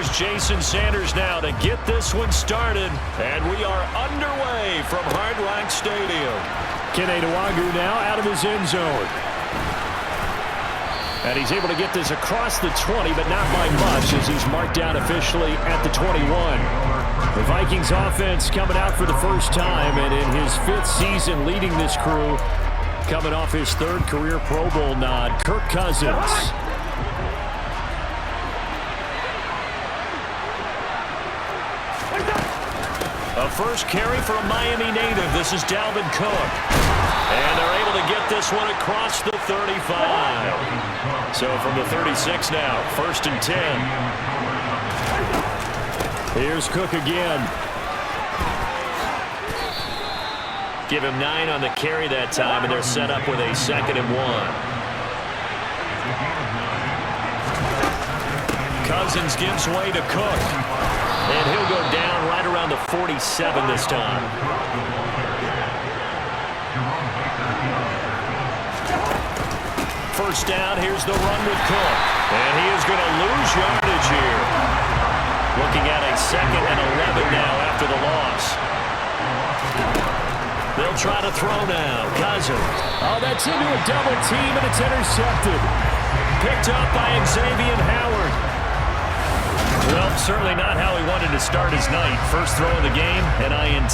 here's Jason Sanders now to get this one started. And we are underway from Hard Rock Stadium. Kene Nwagu now out of his end zone. And he's able to get this across the 20, but not by much as he's marked down officially at the 21. The Vikings offense coming out for the first time, and in his 5th season leading this crew, coming off his 3rd career Pro Bowl nod, Kirk Cousins. A first carry for a Miami native. This is Dalvin Cook. And they're able to get this one across the 35. So from the 36 now, 1st and 10. Here's Cook again. Give him 9 on the carry that time, and they're set up with a 2nd and 1. Cousins gives way to Cook. And he'll go down right around the 47 this time. First down, here's the run with Cook. And he is going to lose yardage here. Looking at a 2nd and 11 now after the loss. They'll try to throw now. Cousins. Oh, that's into a double team, and it's intercepted. Picked up by Xavier Howard. Well, certainly not how he wanted to start his night. First throw of the game, an INT.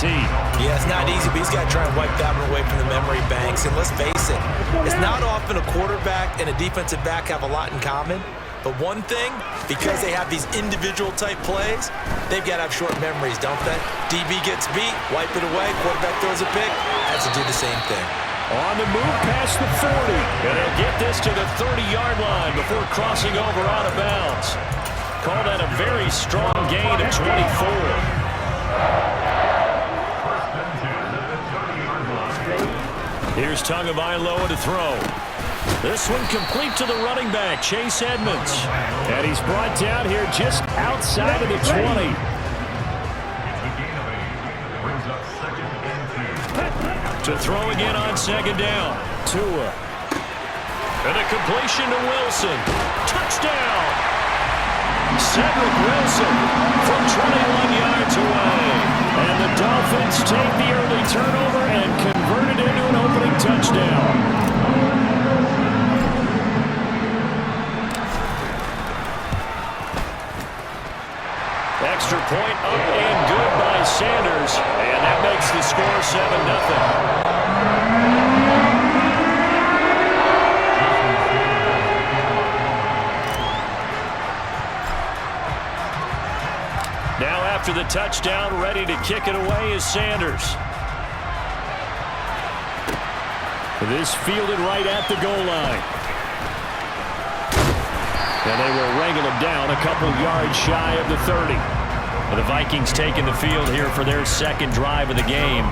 Yeah, it's not easy, but he's got to try and wipe that one away from the memory banks. And let's face it, it's not often a quarterback and a defensive back have a lot in common. But one thing, because they have these individual type plays, they've got to have short memories, don't they? DB gets beat, wipe it away, quarterback throws a pick, has to do the same thing. On the move past the 40. And they'll get this to the 30-yard line before crossing over out of bounds. Call that a very strong gain of 24. Here's Tagovailoa to throw. This one complete to the running back, Chase Edmonds. And he's brought down here just outside of the 20. To throw again on 2nd down. Tua. And a completion to Wilson. Touchdown! Cedric Wilson from 21 yards away. And the Dolphins take the early turnover and convert it into an opening touchdown. Extra point up and good by Sanders. And that makes the score 7-0. Now after the touchdown, ready to kick it away is Sanders. This fielded right at the goal line. And they will wrangle him down a couple yards shy of the 30. The Vikings taking the field here for their 2nd drive of the game.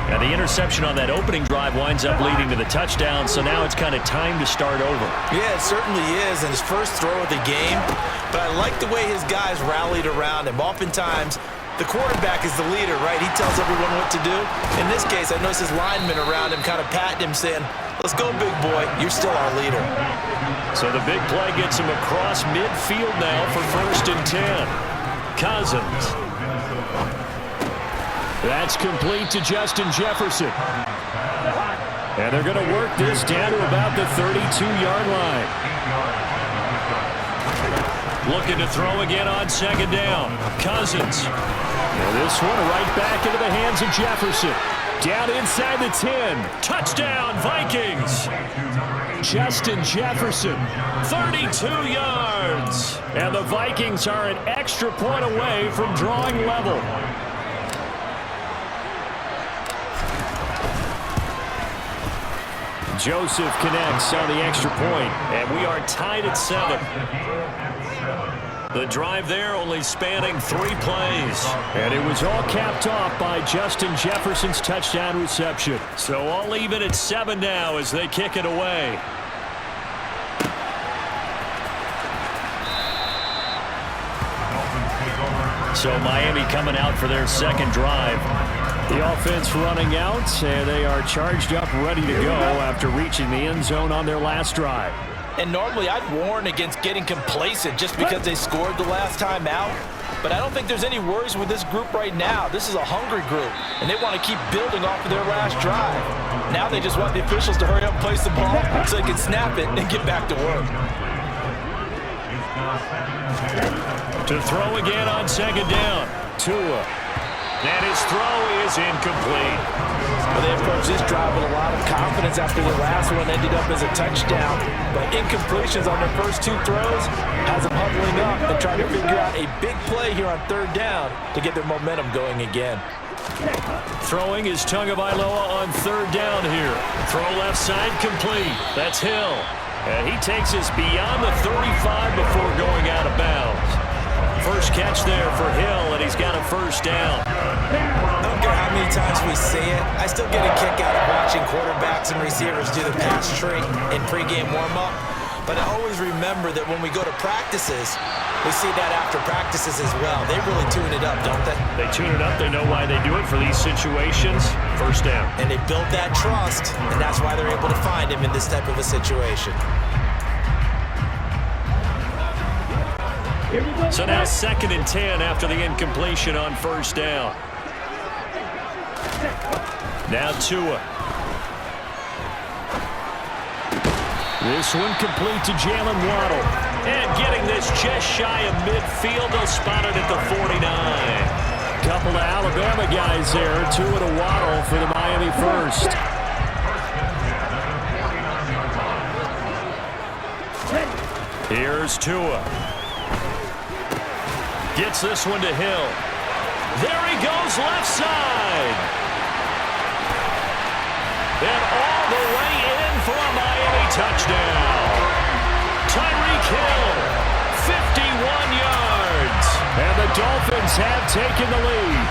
Now the interception on that opening drive winds up leading to the touchdown, so now it's kind of time to start over. Yeah, it certainly is, and his first throw of the game. But I like the way his guys rallied around him. Oftentimes, the quarterback is the leader, right? He tells everyone what to do. In this case, I noticed his linemen around him kind of patting him, saying, "Let's go, big boy. You're still our leader." So the big play gets him across midfield now for 1st and 10. Cousins. That's complete to Justin Jefferson. And they're going to work this down to about the 32-yard line. Looking to throw again on 2nd down. Cousins. And this one right back into the hands of Jefferson. Down inside the 10. Touchdown, Vikings. Justin Jefferson. 32 yards. And the Vikings are an extra point away from drawing level. Joseph connects on the extra point. And we are tied at 7. The drive there only spanning 3 plays. And it was all capped off by Justin Jefferson's touchdown reception. So all even at 7 now as they kick it away. So Miami coming out for their 2nd drive. The offense running out, and they are charged up, ready to go after reaching the end zone on their last drive. And normally I'd warn against getting complacent just because they scored the last time out. But I don't think there's any worries with this group right now. This is a hungry group, and they want to keep building off of their last drive. Now they just want the officials to hurry up and place the ball so they can snap it and get back to work. To throw again on second down. Tua. And his throw is incomplete. Well, they approached this drive with a lot of confidence after the last one ended up as a touchdown. But incompletions on their first two throws has them huddling up and trying to figure out a big play here on third down to get their momentum going again. Throwing is Tagovailoa on third down here. Throw left side complete. That's Hill. And he takes us beyond the 35 before going out of bounds. First catch there for Hill, and he's got a first down. I don't care how many times we say it, I still get a kick out of watching quarterbacks and receivers do the pass tree in pregame warm-up. But I always remember that when we go to practices, we see that after practices as well. They really tune it up, don't they? They tune it up. They know why they do it for these situations. First down. And they built that trust, and that's why they're able to find him in this type of a situation. So now 2nd and 10 after the incompletion on first down. Now Tua. This one complete to Jalen Waddle. And getting this just shy of midfield. They'll spot it at the 49. Couple of Alabama guys there. Tua to Waddle for the Miami first. Here's Tua. Gets this one to Hill. There he goes, left side. And all the way in for a Miami touchdown. Tyreek Hill, 51 yards. And the Dolphins have taken the lead.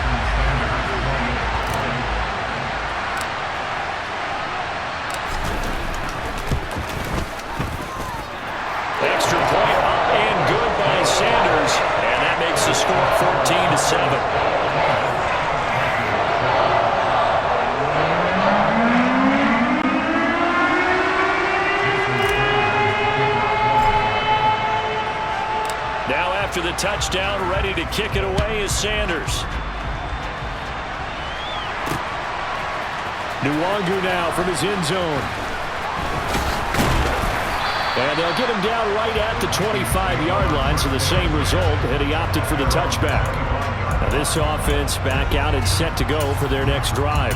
Extra point up and good by Sanders. And that makes the score 14-7. Now after the touchdown, ready to kick it away is Sanders. Nwangu now from his end zone. And they'll get him down right at the 25-yard line, so the same result, and he opted for the touchback. Now this offense back out and set to go for their next drive.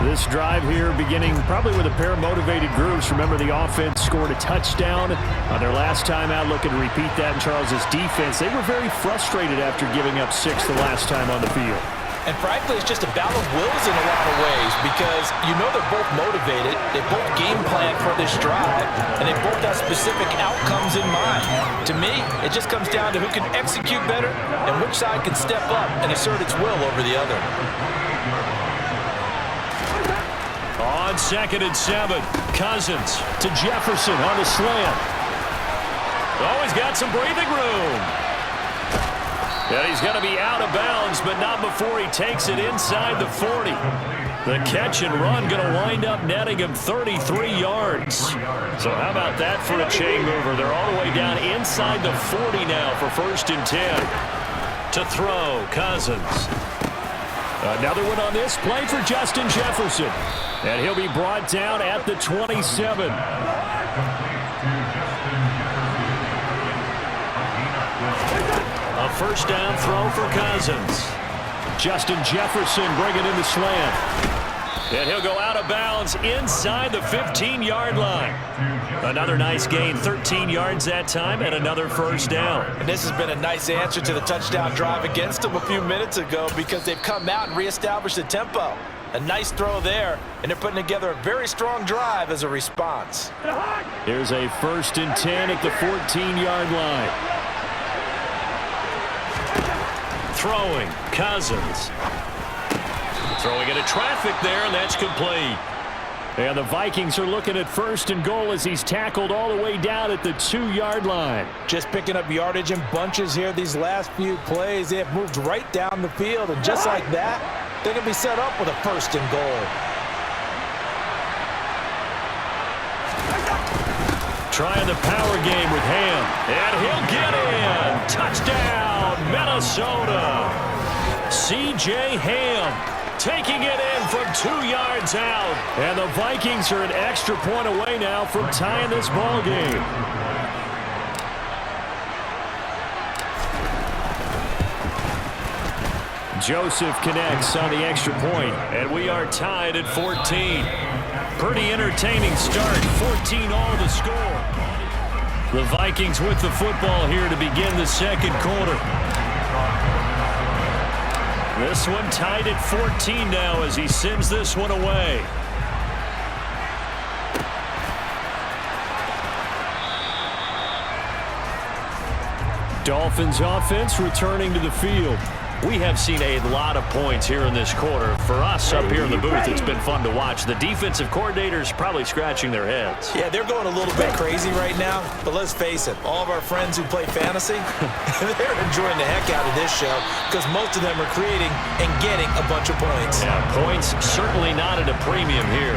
This drive here beginning probably with a pair of motivated groups. Remember, the offense scored a touchdown on their last time out. Looking to repeat that in Charles's defense. They were very frustrated after giving up 6 the last time on the field. And frankly, it's just a battle of wills in a lot of ways because you know they're both motivated, they both game plan for this drive, and they both have specific outcomes in mind. To me, it just comes down to who can execute better and which side can step up and assert its will over the other. On 2nd and 7, Cousins to Jefferson on the slant. Oh, he's got some breathing room. And he's going to be out of bounds, but not before he takes it inside the 40. The catch and run going to wind up netting him 33 yards. So how about that for a chain mover? They're all the way down inside the 40 now for 1st and 10. To throw, Cousins. Another one on this play for Justin Jefferson. And he'll be brought down at the 27. A first down throw for Cousins. Justin Jefferson bringing in the slant. And he'll go out of bounds inside the 15-yard line. Another nice gain, 13 yards that time, and another first down. And this has been a nice answer to the touchdown drive against them a few minutes ago because they've come out and reestablished the tempo. A nice throw there, and they're putting together a very strong drive as a response. Here's a 1st and 10 at the 14-yard line. Throwing, Cousins. Throwing into traffic there, and that's complete. And the Vikings are looking at 1st and goal as he's tackled all the way down at the 2-yard line. Just picking up yardage in bunches here these last few plays. They have moved right down the field, and just like that, they're going to be set up with a 1st and goal. Trying the power game with Ham. And he'll get in. Touchdown, Minnesota. C.J. Ham taking it in from 2 yards out. And the Vikings are an extra point away now from tying this ball game. Joseph connects on the extra point, and we are tied at 14. Pretty entertaining start, 14 all to score. The Vikings with the football here to begin the second quarter. This one tied at 14 now as he sends this one away. Dolphins offense returning to the field. We have seen a lot of points here in this quarter. For us up here in the booth, it's been fun to watch. The defensive coordinators probably scratching their heads. Yeah, they're going a little bit crazy right now, but let's face it, all of our friends who play fantasy, they're enjoying the heck out of this show because most of them are creating and getting a bunch of points. Yeah, points certainly not at a premium here.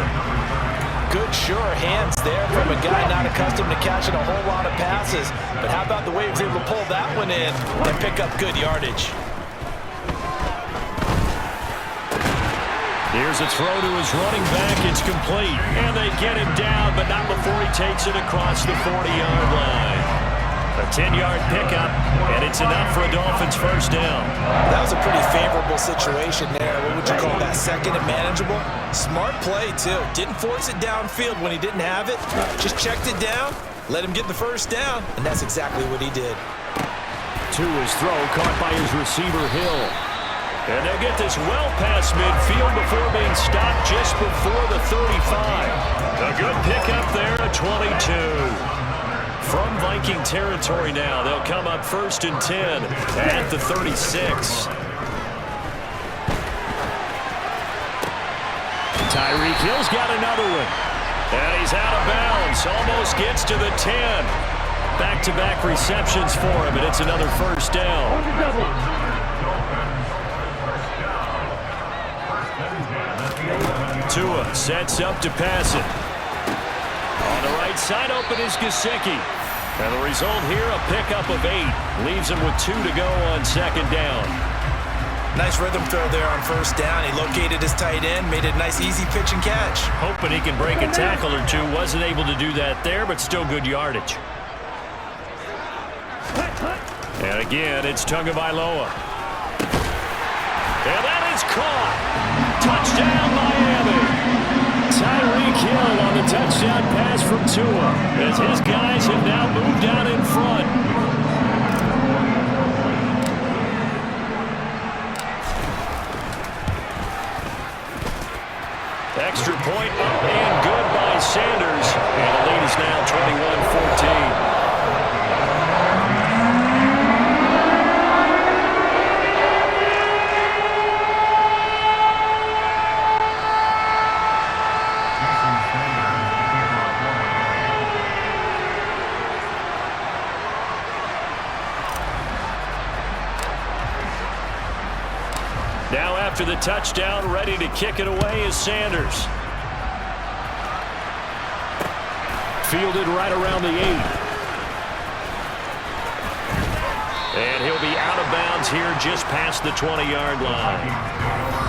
Good, sure hands there from a guy not accustomed to catching a whole lot of passes. But how about the way he was able to pull that one in and pick up good yardage? Here's a throw to his running back. It's complete. And they get him down, but not before he takes it across the 40-yard line. A 10-yard pickup, and it's enough for a Dolphins first down. That was a pretty favorable situation there. What would you call that? Second and manageable? Smart play, too. Didn't force it downfield when he didn't have it. Just checked it down, let him get the first down, and that's exactly what he did. To his throw, caught by his receiver, Hill. And they'll get this well past midfield before being stopped just before the 35. A good pickup there at 22. From Viking territory now, they'll come up 1st and 10 at the 36. Tyreek Hill's got another one. And he's out of bounds. Almost gets to the 10. Back-to-back receptions for him, and it's another first down. Tua sets up to pass it. On the right side, open is Gesicki. And the result here, a pickup of 8. Leaves him with 2 to go on second down. Nice rhythm throw there on first down. He located his tight end, made it a nice easy pitch and catch. Hoping he can break a tackle or two. Wasn't able to do that there, but still good yardage. And again, it's Tagovailoa. And that is caught. Touchdown, Miami. Tyreek Hill on the touchdown pass from Tua as his guys have now moved out in front. Extra point up and good by Sanders. And the lead is now 21-14. Now after the touchdown, ready to kick it away is Sanders. Fielded right around the 8. And he'll be out of bounds here just past the 20-yard line.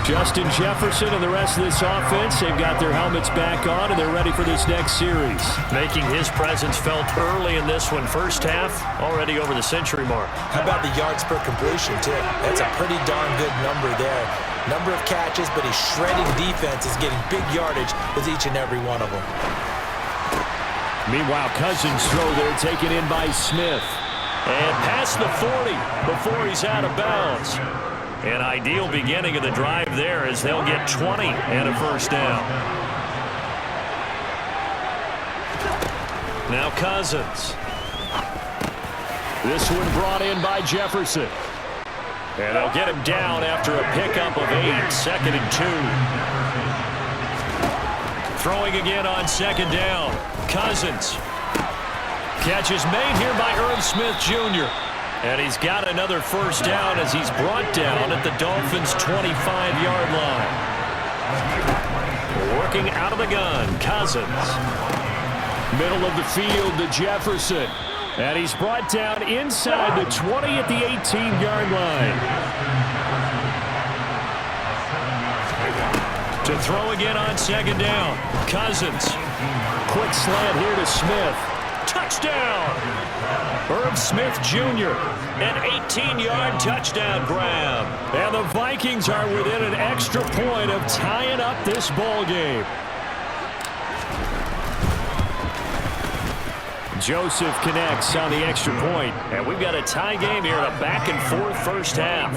Justin Jefferson and the rest of this offense, they've got their helmets back on and they're ready for this next series. Making his presence felt early in this one. First half, already over the century mark. How about the yards per completion, too? That's a pretty darn good number there. Number of catches, but he's shredding defense, is getting big yardage with each and every one of them. Meanwhile, Cousins' throw there taken in by Smith. And past the 40 before he's out of bounds. An ideal beginning of the drive there as they'll get 20 and a first down. Now Cousins. This one brought in by Jefferson. And they'll get him down after a pickup of 8, 2nd and 2. Throwing again on second down. Cousins. Catch is made here by Irv Smith Jr. And he's got another first down as he's brought down at the Dolphins' 25-yard line. Working out of the gun, Cousins. Middle of the field to Jefferson. And he's brought down inside the 20 at the 18-yard line. To throw again on second down. Cousins. Quick slant here to Smith. Touchdown! Herb Smith Jr. An 18-yard touchdown grab. And the Vikings are within an extra point of tying up this ball game. Joseph connects on the extra point. And we've got a tie game here in a back-and-forth first half.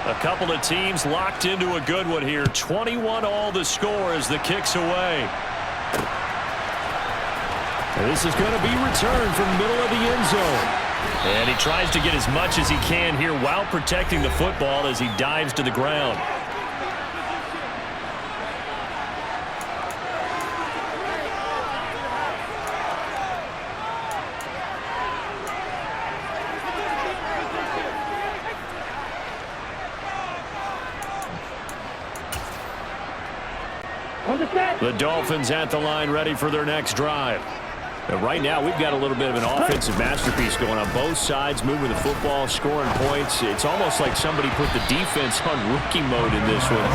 A couple of teams locked into a good one here. 21 all the score as the kick's away. And this is going to be returned from the middle of the end zone. And he tries to get as much as he can here while protecting the football as he dives to the ground. The Dolphins at the line ready for their next drive. And right now, we've got a little bit of an offensive masterpiece going on both sides, moving the football, scoring points. It's almost like somebody put the defense on rookie mode in this one.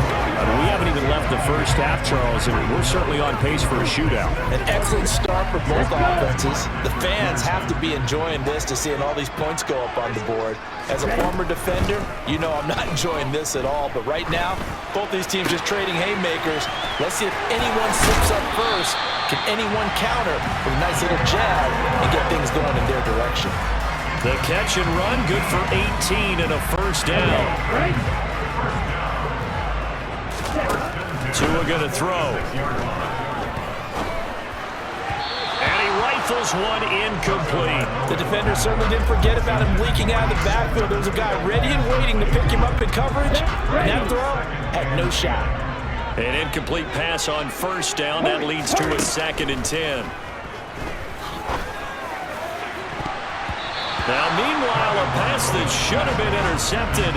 We haven't even left the first half, Charles, and we're certainly on pace for a shootout. An excellent start for both offenses. The fans have to be enjoying this to seeing all these points go up on the board. As a former defender, you know I'm not enjoying this at all. But right now, both these teams just trading haymakers. Let's see if anyone slips up first. Can anyone counter with a nice little jab and get things going in their direction? The catch and run, good for 18 and a first down. Tua going to throw. And he rifles one incomplete. The defender certainly didn't forget about him leaking out of the backfield. There was a guy ready and waiting to pick him up in coverage. And that throw had no shot. An incomplete pass on first down. That leads to a 2nd and 10. Now, meanwhile, a pass that should have been intercepted,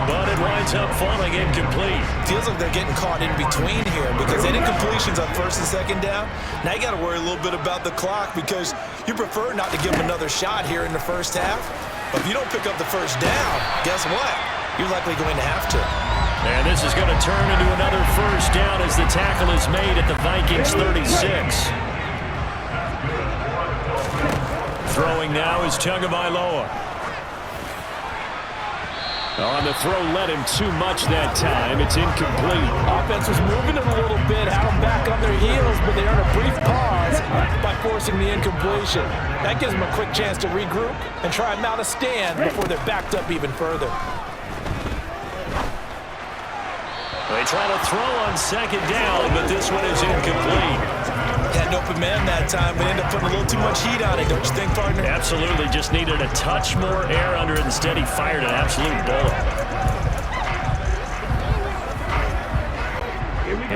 but it winds up falling incomplete. Feels like they're getting caught in between here because they did completions on first and second down. Now you got to worry a little bit about the clock because you prefer not to give them another shot here in the first half. But if you don't pick up the first down, guess what? You're likely going to have to. And this is going to turn into another first down as the tackle is made at the Vikings 36. Throwing now is Tagovailoa. On the throw, led him too much that time. It's incomplete. Offense was moving it a little bit, had them back on their heels, but they earned a brief pause by forcing the incompletion. That gives them a quick chance to regroup and try and mount a stand before they're backed up even further. They try to throw on second down, but this one is incomplete. Had an open man that time, but ended up putting a little too much heat on it, don't you think, partner? Absolutely. Just needed a touch more air under it. Instead, he fired an absolute bullet.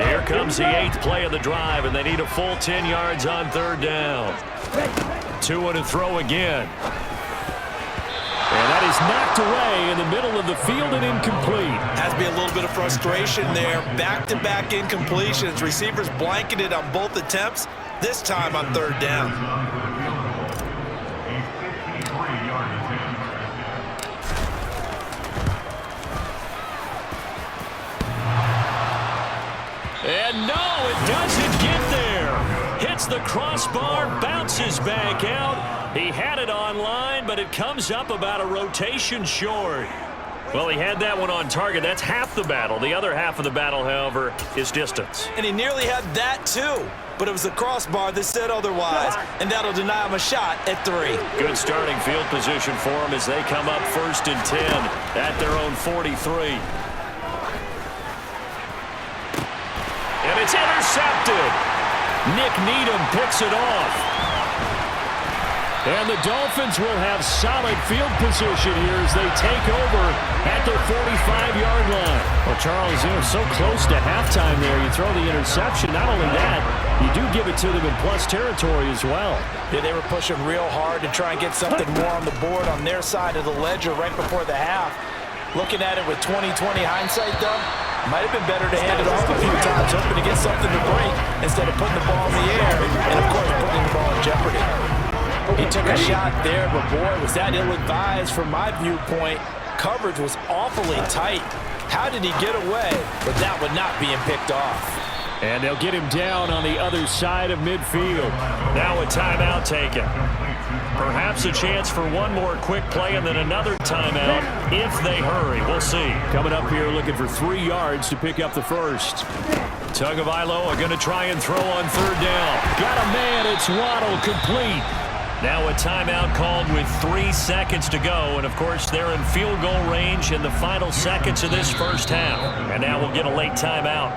Here comes the 8th play of the drive, and they need a full 10 yards on third down. Tua to throw again. And that is knocked away in the middle of the field and incomplete. Has to be a little bit of frustration there. Back-to-back incompletions. Receivers blanketed on both attempts, this time on third down. And no, it doesn't get there. Hits the crossbar, bounces back out. He had it online, but it comes up about a rotation short. Well, he had that one on target. That's half the battle. The other half of the battle, however, is distance. And he nearly had that, too. But it was the crossbar that said otherwise, and that'll deny him a shot at 3. Good starting field position for him as they come up 1st and 10 at their own 43. And it's intercepted. Nick Needham picks it off. And the Dolphins will have solid field position here as they take over at their 45-yard line. Well, Charles, so close to halftime there. You throw the interception. Not only that, you do give it to them in plus territory as well. Yeah, they were pushing real hard to try and get something more on the board on their side of the ledger right before the half. Looking at it with 20/20 hindsight, though, might have been better to hand it off a few times, hoping to get something to break instead of putting the ball in the air and, of course, putting the ball in jeopardy. He took a shot there, but boy, was that ill-advised from my viewpoint. Coverage was awfully tight. How did he get away with that one not being picked off? And they'll get him down on the other side of midfield. Now a timeout taken. Perhaps a chance for one more quick play and then another timeout if they hurry. We'll see. Coming up here looking for 3 yards to pick up the first. Tagovailoa going to try and throw on third down. Got a man. It's Waddle, complete. Now a timeout called with 3 seconds to go. And, of course, they're in field goal range in the final seconds of this first half. And now we'll get a late timeout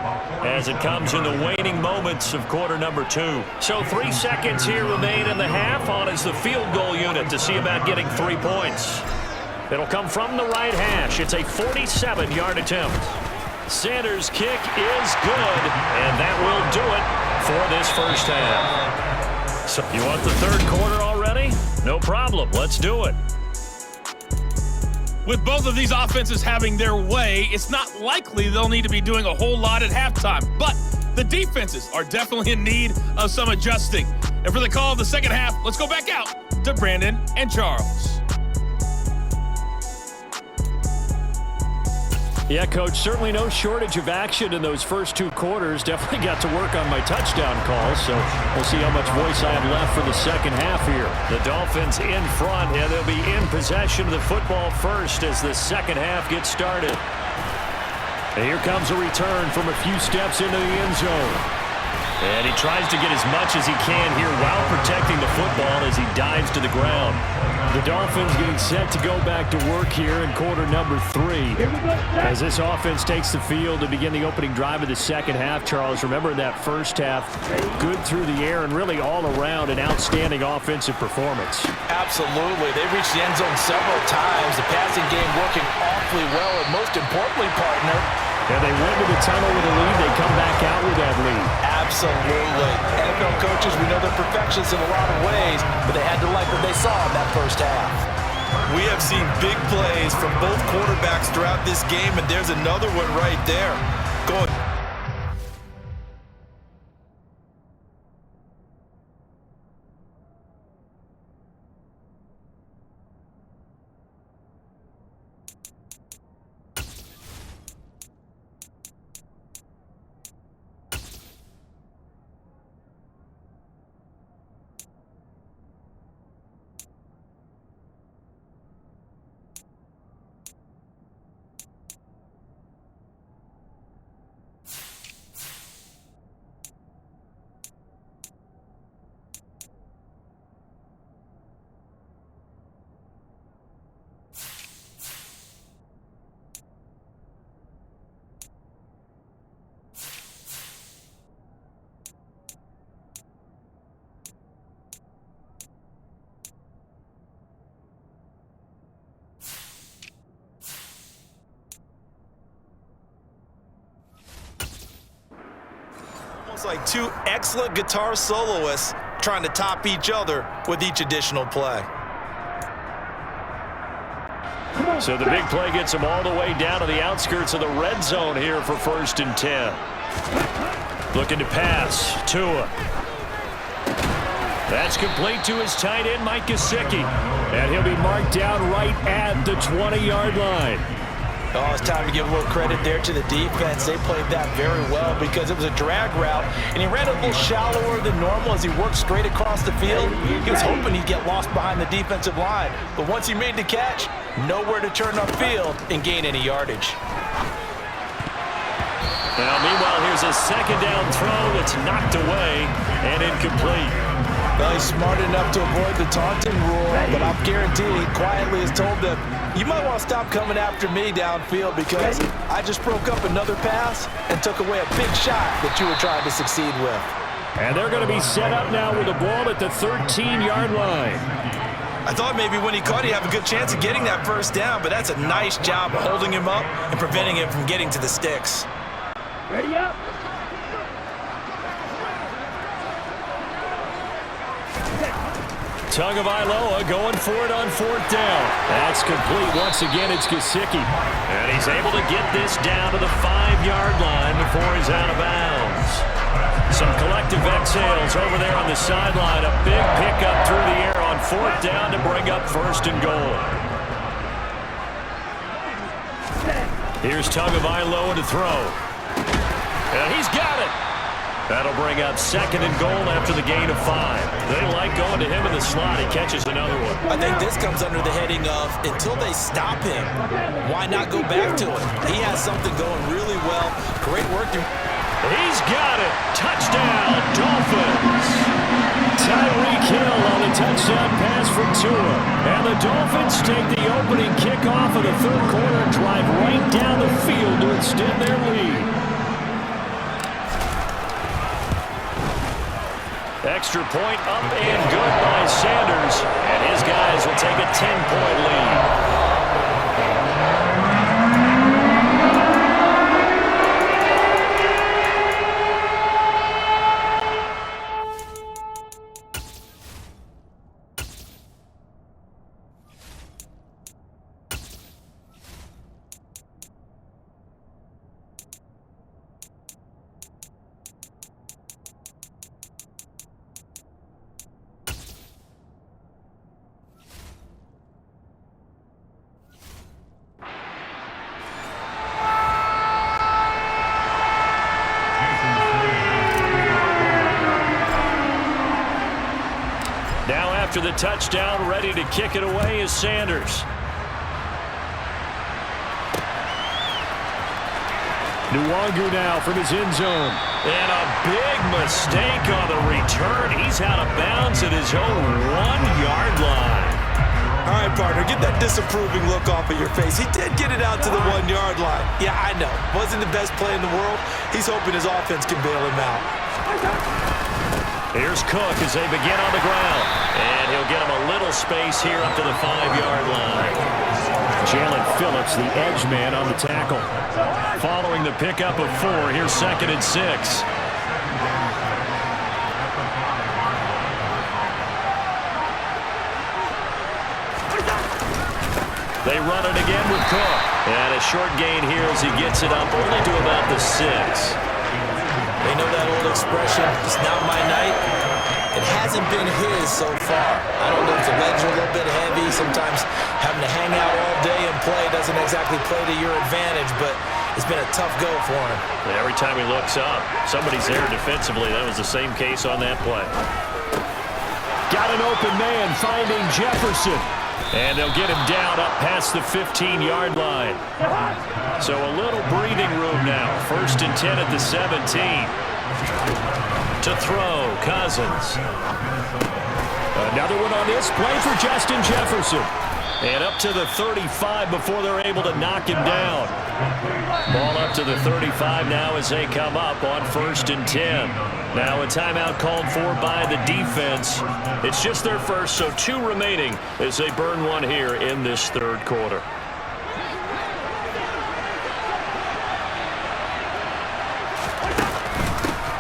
as it comes in the waning moments of quarter number 2. So 3 seconds here remain in the half on as the field goal unit to see about getting 3 points. It'll come from the right hash. It's a 47-yard attempt. Sanders' kick is good, and that will do it for this first half. So you want the third quarter already? No problem. Let's do it. With both of these offenses having their way, it's not likely they'll need to be doing a whole lot at halftime. But the defenses are definitely in need of some adjusting. And for the call of the second half, let's go back out to Brandon and Charles. Yeah, Coach, certainly no shortage of action in those first 2 quarters. Definitely got to work on my touchdown calls, so we'll see how much voice I have left for the second half here. The Dolphins in front, and they'll be in possession of the football first as the second half gets started. And here comes a return from a few steps into the end zone. And he tries to get as much as he can here while protecting the football as he dives to the ground. The Dolphins getting set to go back to work here in quarter number 3. As this offense takes the field to begin the opening drive of the second half, Charles, remember that first half, good through the air and really all around an outstanding offensive performance. Absolutely. They reached the end zone several times. The passing game working awfully well, and most importantly, partner, and they went to the tunnel with a lead. They come back out with that lead. Absolutely. NFL coaches, we know they're perfectionists in a lot of ways, but they had to like what they saw in that first half. We have seen big plays from both quarterbacks throughout this game, and there's another one right there. Go ahead. Like 2 excellent guitar soloists trying to top each other with each additional play. So the big play gets them all the way down to the outskirts of the red zone here for 1st and 10. Looking to pass. Tua. That's complete to his tight end, Mike Gesicki. And he'll be marked down right at the 20-yard line. Oh, it's time to give a little credit there to the defense. They played that very well because it was a drag route, and he ran a little shallower than normal as he worked straight across the field. He was hoping he'd get lost behind the defensive line, but once he made the catch, nowhere to turn upfield and gain any yardage. Now, meanwhile, here's a second down throw that's knocked away and incomplete. Well, he's smart enough to avoid the taunting rule, but I'm guaranteed he quietly has told them, you might want to stop coming after me downfield because I just broke up another pass and took away a big shot that you were trying to succeed with. And they're going to be set up now with a ball at the 13-yard line. I thought maybe when he caught it, he'd have a good chance of getting that first down, but that's a nice job of holding him up and preventing him from getting to the sticks. Ready up. Tagovailoa going for it on 4th down. That's complete. Once again, it's Gesicki. And he's able to get this down to the 5-yard line before he's out of bounds. Some collective exhales over there on the sideline. A big pickup through the air on 4th down to bring up 1st and goal. Here's Tagovailoa to throw. And he's got it. That'll bring up 2nd and goal after the gain of 5. They like going to him in the slot. He catches another one. I think this comes under the heading of until they stop him, why not go back to it? He has something going really well. Great work. He's got it. Touchdown, Dolphins. Tyreek Hill on the touchdown pass from Tua. And the Dolphins take the opening kickoff of the 3rd quarter and drive right down the field to extend their lead. Extra point up and good by Sanders. And his guys will take a 10-point lead. After the touchdown, ready to kick it away is Sanders. Nwangu now from his end zone. And a big mistake on the return. He's out of bounds at his own 1-yard line. All right, partner, get that disapproving look off of your face. He did get it out to the 1-yard line. Yeah, I know. Wasn't the best play in the world. He's hoping his offense can bail him out. Here's Cook as they begin on the ground. And he'll get him a little space here up to the 5-yard line. Jalen Phillips, the edge man on the tackle. Following the pickup of 4, here's 2nd and 6. They run it again with Cook. And a short gain here as he gets it up only to about the 6. They know that old expression, it's not my night. It hasn't been his so far. I don't know if the legs are a little bit heavy. Sometimes having to hang out all day and play doesn't exactly play to your advantage, but it's been a tough go for him. And every time he looks up, somebody's there defensively. That was the same case on that play. Got an open man finding Jefferson. And they'll get him down up past the 15-yard line. So a little breathing room now. 1st and 10 at the 17. To throw, Cousins. Another one on this play for Justin Jefferson. And up to the 35 before they're able to knock him down. Ball up to the 35 now as they come up on 1st and 10. Now a timeout called for by the defense. It's just their first, so 2 remaining as they burn one here in this 3rd quarter.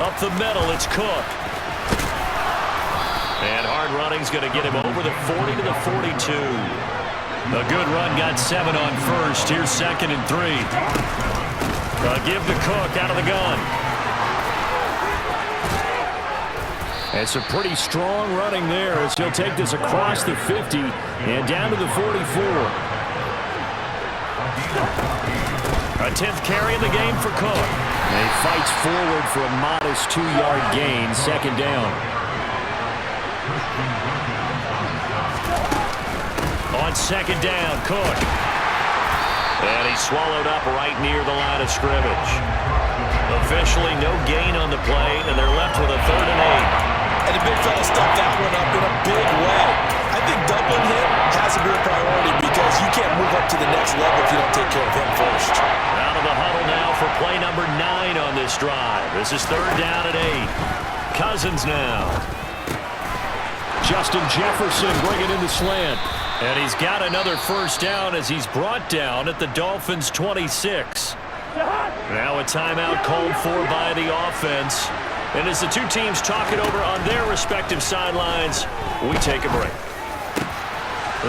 Up the middle, it's Cook. And hard running's going to get him over the 40 to the 42. A good run, got 7 on 1st. Here's 2nd and 3. Give to Cook out of the gun. And some pretty strong running there as he'll take this across the 50 and down to the 44. A 10th carry in the game for Cook. And he fights forward for a modest 2-yard gain, 2nd down. On 2nd down, Cook. And he's swallowed up right near the line of scrimmage. Officially no gain on the play, and they're left with a 3rd and 8. And the big fella stuffed that one up in a big way. I think doubling him has to be a priority because you can't move up to the next level if you don't take care of him first. Out of the huddle now for play number 9 on this drive. This is 3rd down and 8. Cousins now. Justin Jefferson bringing in the slant. And he's got another first down as he's brought down at the Dolphins' 26. Now a timeout called for by the offense. And as the two teams talk it over on their respective sidelines, we take a break.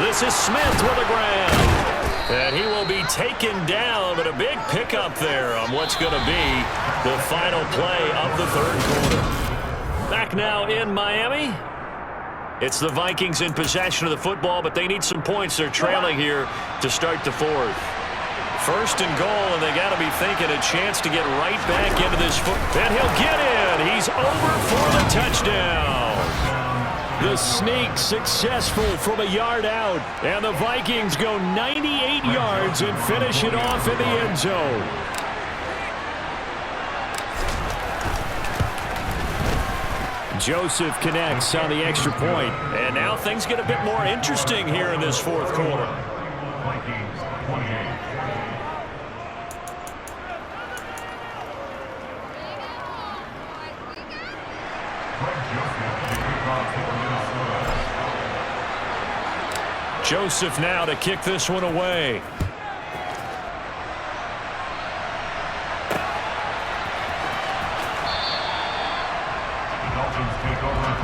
This is Smith with a grab. And he will be taken down, but a big pickup there on what's going to be the final play of the third quarter. Back now in Miami. It's the Vikings in possession of the football, but they need some points. They're trailing here to start the fourth. First and goal, and they got to be thinking a chance to get right back into this foot. And he'll get in. He's over for the touchdown. The sneak successful from a yard out. And the Vikings go 98 yards and finish it off in the end zone. Joseph connects on the extra point. And now things get a bit more interesting here in this fourth quarter. Joseph now to kick this one away.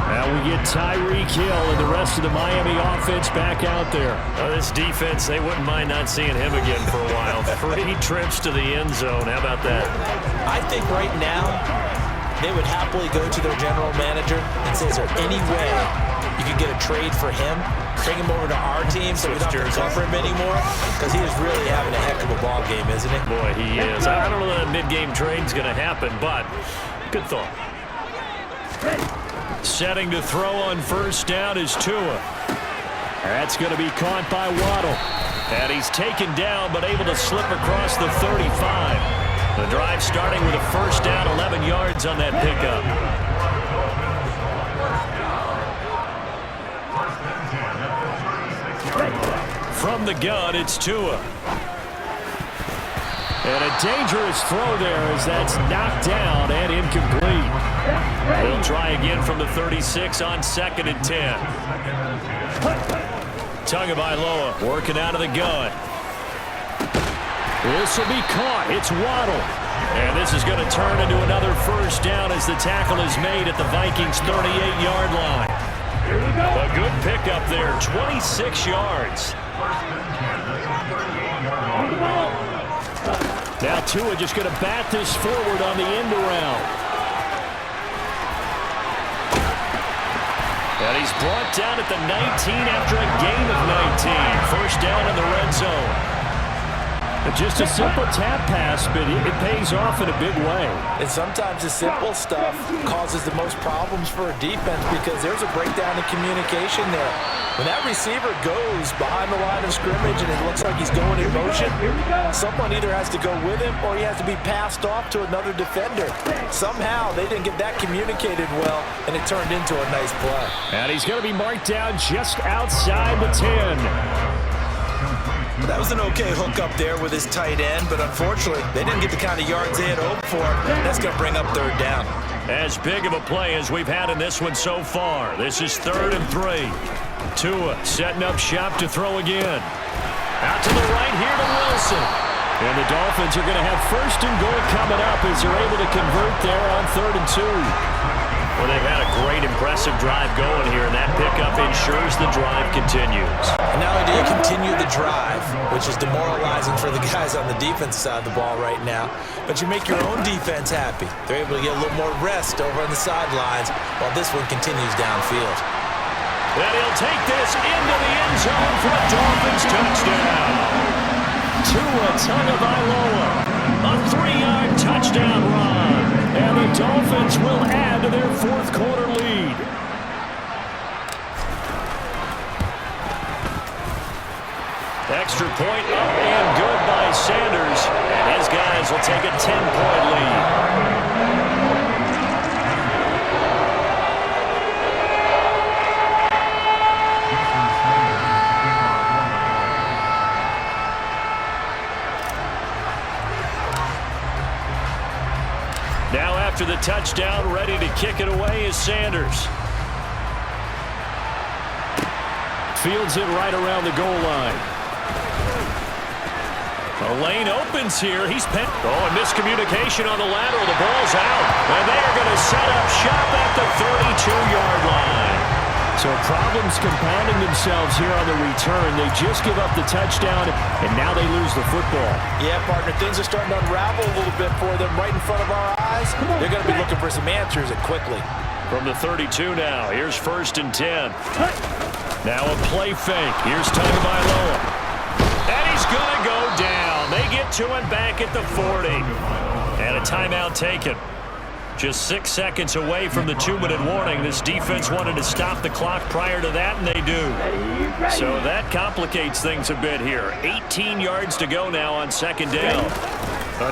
Now we get Tyreek Hill and the rest of the Miami offense back out there. This defense, they wouldn't mind not seeing him again for a while. 3 trips to the end zone. How about that? I think right now they would happily go to their general manager and say, is there any way you could get a trade for him? Bring him over to our team so we don't have to cover him anymore? Because he is really having a heck of a ball game, isn't he? Boy, he is. I don't know that mid-game trade's going to happen, but good thought. Setting to throw on first down is Tua. That's going to be caught by Waddle. And he's taken down, but able to slip across the 35. The drive starting with a first down, 11 yards on that pickup. From the gun, it's Tua. And a dangerous throw there as that's knocked down and incomplete. They'll try again from the 36 on 2nd and 10. Tagovailoa working out of the gun. This will be caught. It's Waddle. And this is going to turn into another first down as the tackle is made at the Vikings' 38-yard line. A good pickup there, 26 yards. Now Tua just going to bat this forward on the end around. And he's brought down at the 19 after a gain of 19. First down in the red zone. Just a simple tap pass, but it pays off in a big way. And sometimes the simple stuff causes the most problems for a defense because there's a breakdown in communication there. When that receiver goes behind the line of scrimmage and it looks like he's going in motion, someone either has to go with him or he has to be passed off to another defender. Somehow they didn't get that communicated well, and it turned into a nice play. And he's going to be marked down just outside the 10. That was an okay hook up there with his tight end, but unfortunately, they didn't get the kind of yards they had hoped for. That's going to bring up third down. As big of a play as we've had in this one so far. This is 3rd and 3. Tua setting up shop to throw again. Out to the right here to Wilson. And the Dolphins are going to have first and goal coming up as they're able to convert there on 3rd and 2. Well, they've had a great, impressive drive going here, and that pickup ensures the drive continues. And not only do you continue the drive, which is demoralizing for the guys on the defense side of the ball right now, but you make your own defense happy. They're able to get a little more rest over on the sidelines while this one continues downfield. And he'll take this into the end zone for a Dolphins touchdown. Tua Tagovailoa, a 3-yard touchdown run. And the Dolphins will add to their 4th quarter lead. Extra point up and good by Sanders. And his guys will take a 10-point lead. Now after the touchdown, ready to kick it away is Sanders. Fields it right around the goal line. The lane opens here. He's and miscommunication on the lateral. The ball's out. And they are going to set up shop at the 32-yard line. So problems compounding themselves here on the return. They just give up the touchdown, and now they lose the football. Yeah, partner, things are starting to unravel a little bit for them right in front of our eyes. They're going to be looking for some answers, and quickly. From the 32 now, here's 1st and 10. Now a play fake. Here's Tagovailoa. And he's going to go down. They get to him back at the 40. And a timeout taken. Just 6 seconds away from the 2-minute warning. This defense wanted to stop the clock prior to that, and they do. So that complicates things a bit here. 18 yards to go now on 2nd down.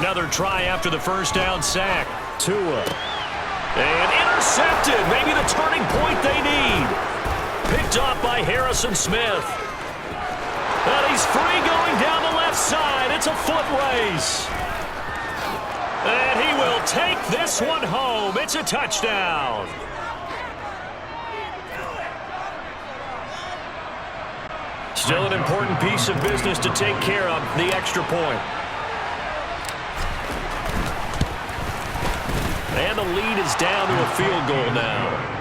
Another try after the 1st down sack. Tua. And intercepted. Maybe the turning point they need. Picked off by Harrison Smith. And he's free going down the left side. It's a foot race. And he will take this one home. It's a touchdown. Still an important piece of business to take care of, the extra point. And the lead is down to a field goal now.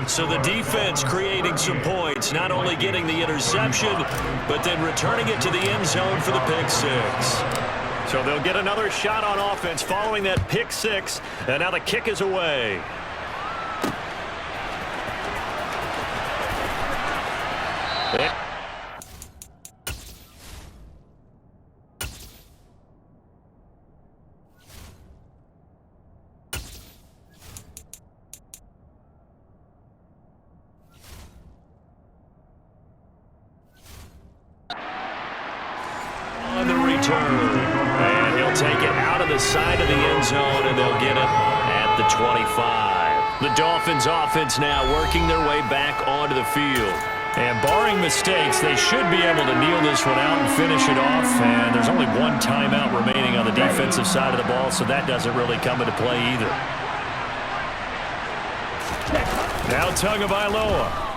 So the defense creating some points, not only getting the interception, but then returning it to the end zone for the pick six. So they'll get another shot on offense following that pick six, and now the kick is away. On the return. And he'll take it out of the side of the end zone, and they'll get it at the 25. The Dolphins offense now working their way back onto the field. And barring mistakes, they should be able to kneel this one out and finish it off. And there's only one timeout remaining on the defensive side of the ball, so that doesn't really come into play either. Now Tagovailoa.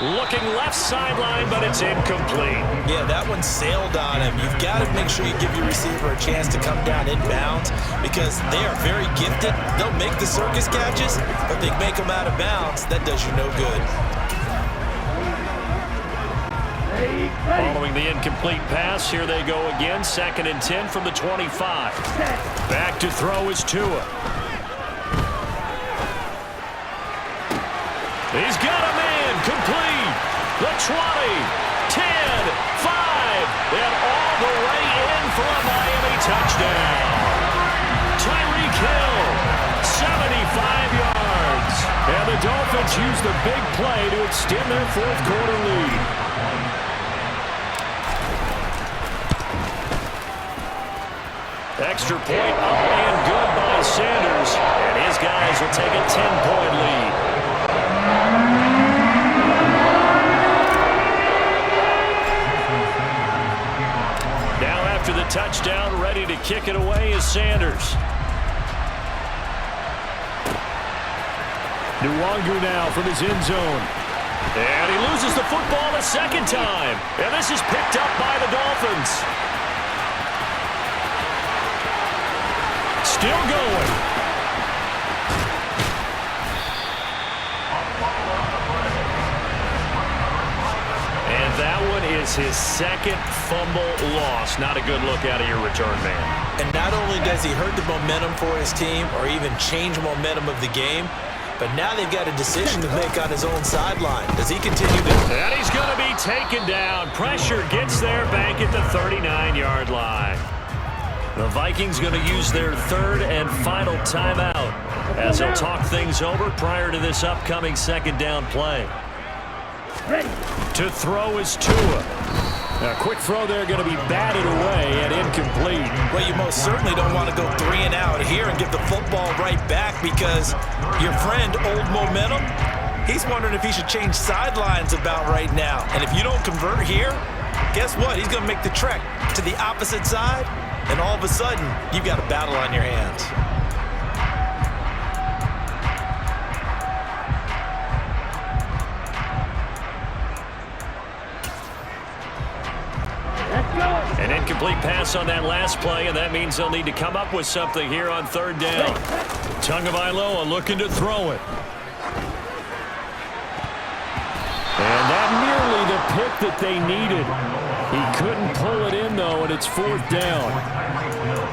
Looking left sideline, but it's incomplete. Yeah, that one sailed on him. You've got to make sure you give your receiver a chance to come down inbounds because they are very gifted. They'll make the circus catches, but they make them out of bounds. That does you no good. Following the incomplete pass, here they go again. 2nd and 10 from the 25. Back to throw is Tua. He's got a man complete. The 20, 10, 5, and all the way in for a Miami touchdown. Tyreek Hill, 75 yards. And the Dolphins use the big play to extend their 4th quarter lead. Extra point up and good by Sanders. And his guys will take a 10-point lead. Now after the touchdown, ready to kick it away is Sanders. Nwangu now from his end zone. And he loses the football a 2nd time. And this is picked up by the Dolphins. Still going. That one is his 2nd fumble loss. Not a good look out of your return man. And not only does he hurt the momentum for his team or even change momentum of the game, but now they've got a decision to make on his own sideline. Does he continue to... And he's going to be taken down. Pressure gets there back at the 39-yard line. The Vikings going to use their 3rd and final timeout as they'll talk things over prior to this upcoming 2nd down play. To throw is Tua. A quick throw there going to be batted away and incomplete. Well, you most certainly don't want to go 3 and out here and give the football right back because your friend, Old Momentum, he's wondering if he should change sidelines about right now. And if you don't convert here, guess what? He's going to make the trek to the opposite side, and all of a sudden, you've got a battle on your hands. An incomplete pass on that last play, and that means they'll need to come up with something here on third down. Tagovailoa looking to throw it. And that nearly the pick that they needed. He couldn't pull it in, though, and it's fourth down.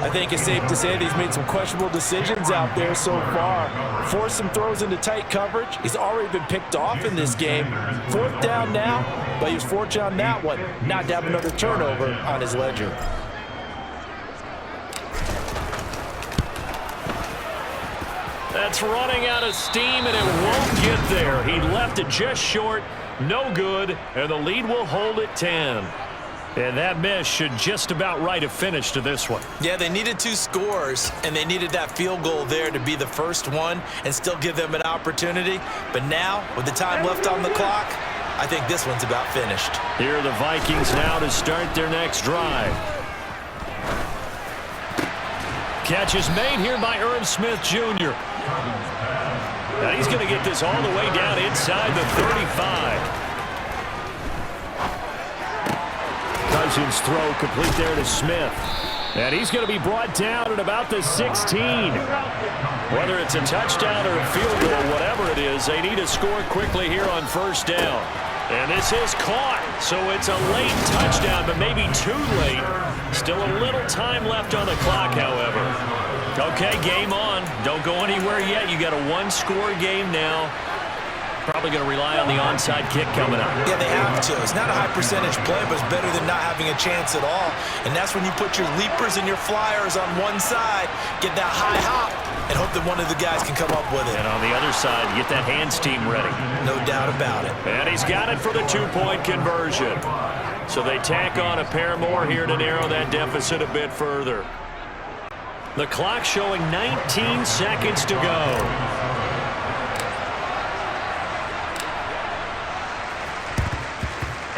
I think it's safe to say that he's made some questionable decisions out there so far. Forced some throws into tight coverage. He's already been picked off in this game. Fourth down now, but he was fortunate on that one not to have another turnover on his ledger. That's running out of steam, and it won't get there. He left it just short. No good, and the lead will hold at 10. And that miss should just about write a finish to this one. Yeah, they needed 2 scores, and they needed that field goal there to be the first one and still give them an opportunity. But now, with the time left on the clock, I think this one's about finished. Here are the Vikings now to start their next drive. Catch is made here by Irv Smith Jr. Now he's going to get this all the way down inside the 35. Cousins throw complete there to Smith. And he's going to be brought down at about the 16. Whether it's a touchdown or a field goal, whatever it is, they need to score quickly here on first down. And this is caught, so it's a late touchdown, but maybe too late. Still a little time left on the clock, however. Okay, game on. Don't go anywhere yet. You got a 1-score game now. Probably going to rely on the onside kick coming up. Yeah, they have to. It's not a high percentage play, but it's better than not having a chance at all. And that's when you put your leapers and your flyers on one side, get that high hop, and hope that one of the guys can come up with it. And on the other side, get that hands team ready. No doubt about it. And he's got it for the 2-point conversion. So they tack on a pair more here to narrow that deficit a bit further. The clock showing 19 seconds to go.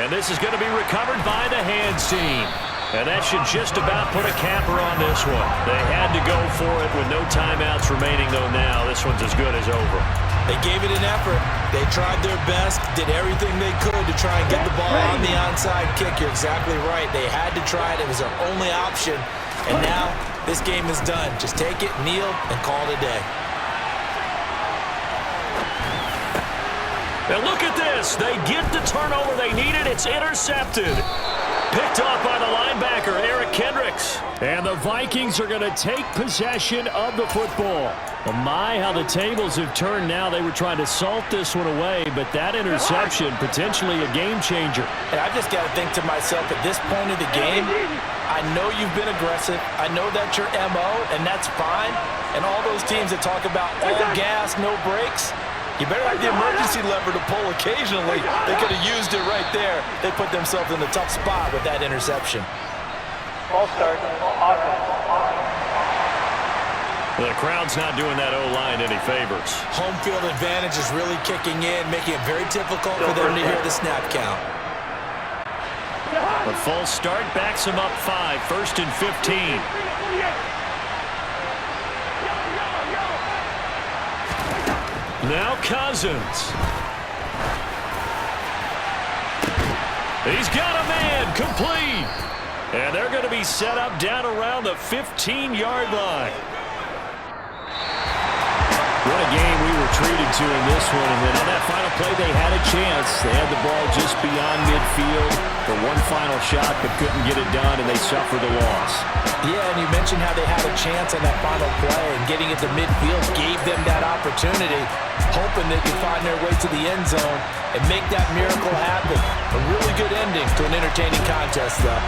And this is going to be recovered by the hands team. And that should just about put a capper on this one. They had to go for it with no timeouts remaining, though now this one's as good as over. They gave it an effort. They tried their best, did everything they could to try and get the ball on the onside kick. You're exactly right. They had to try it. It was their only option. And now this game is done. Just take it, kneel, and call it a day. And look at this. They get the turnover they needed. It's intercepted. Picked off by the linebacker, Eric Kendricks. And the Vikings are going to take possession of the football. Well, my, how the tables have turned now. They were trying to salt this one away, but that interception, potentially a game changer. And I just got to think to myself, at this point of the game, I know you've been aggressive. I know that's your MO, and that's fine. And all those teams that talk about all gas, no brakes, you better have the emergency lever to pull occasionally. They could have used it right there. They put themselves in a tough spot with that interception. Ball start. The crowd's not doing that O-line any favors. Home field advantage is really kicking in, making it very difficult for them to hear the snap count. The full start backs him up 5, 1st and 15. Now Cousins. He's got a man complete. And they're going to be set up down around the 15-yard line. What a game we were treated to in this one. And then on that final play, they had a chance. They had the ball just beyond midfield for one final shot, but couldn't get it done, and they suffered the loss. Yeah, and you mentioned how they had a chance on that final play, and getting it to midfield gave them that opportunity, hoping they could find their way to the end zone and make that miracle happen. A really good ending to an entertaining contest, though.